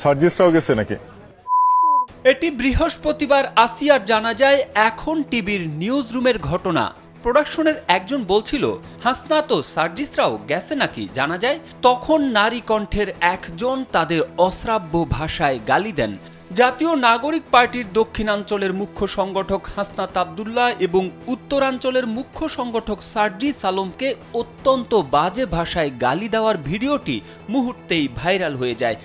সার্জিসরাও গেছে নাকি? এটি বৃহস্পতিবার আসিয়ার জানা যায় এখন টিভির নিউজ রুমের ঘটনা। প্রোডাকশনের একজন বলছিল হাসনাত ও সার্জিসরাও গেছে নাকি জানা যায়। তখন নারী কণ্ঠের একজন তাদের অশ্রাব্য ভাষায় গালি দেন। জাতীয় নাগরিক পার্টির দক্ষিণাঞ্চলের মুখ্য সংগঠক হাসনাত আব্দুল্লাহ এবং উত্তরাঞ্চলের মুখ্য সংগঠক সার্জিস আলমকে অত্যন্ত বাজে ভাষায় গালি দেওয়ার ভিডিওটি মুহূর্তেই ভাইরাল হয়ে যায়।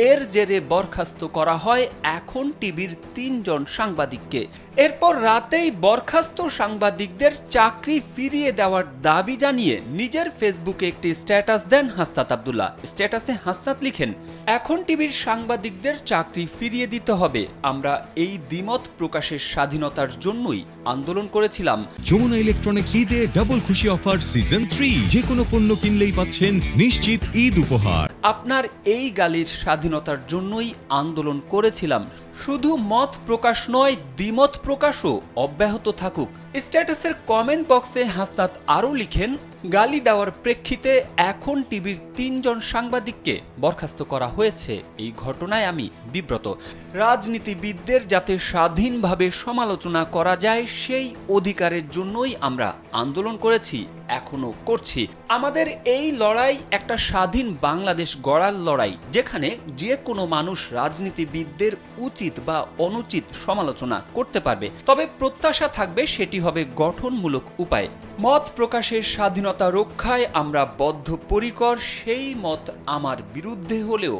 এর জেরে বরখাস্ত করা হয় এখন টিভির ৩ জন সাংবাদিককে। এরপর রাতেই বরখাস্ত সাংবাদিকদের চাকরি ফিরিয়ে দেওয়ার দাবি জানিয়ে নিজের ফেসবুকে একটি স্ট্যাটাস দেন হাসনাত আব্দুল্লাহ। স্ট্যাটাসে হাসনাত লিখেন, এখন টিভির সাংবাদিকদের চাকরি ফিরিয়ে দিতে হবে। আমরা এই দ্বিমত প্রকাশের স্বাধীনতার জন্যই আন্দোলন করেছিলাম। যমুনা ইলেকট্রনিক্স ঈদে ডাবল খুশি অফার সিজন 3, যে কোনো পণ্য কিনলেই পাচ্ছেন নিশ্চিত ঈদ উপহার। আপনার এই গালির স্বাধীনতার জন্যই আন্দোলন করেছিলাম। শুধু মত প্রকাশ নয়, দ্বিমত প্রকাশও অব্যাহত থাকুক। স্ট্যাটাসের কমেন্ট বক্সে হাসনাত আরও লিখেন, গালি দেওয়ার প্রেক্ষিতে এখন টিভির ৩ জন সাংবাদিককে বরখাস্ত করা হয়েছে। এই ঘটনায় আমি বিব্রত। রাজনীতিবিদদের যাতে স্বাধীনভাবে সমালোচনা করা যায় সেই অধিকারের জন্যই আমরা আন্দোলন করেছি, এখনো করছি। আমাদের এই লড়াই একটা স্বাধীন বাংলাদেশ গড়ার লড়াই, যেখানে যে কোনো মানুষ রাজনীতিবিদদের উচিত বা অনুচিত সমালোচনা করতে পারবে, তবে প্রত্যাশা থাকবে সেটি হবে গঠনমূলক উপায়। মত প্রকাশের স্বাধীনতা রক্ষায় আমরা বদ্ধপরিকর। সেই মত আমার বিরুদ্ধে হলেও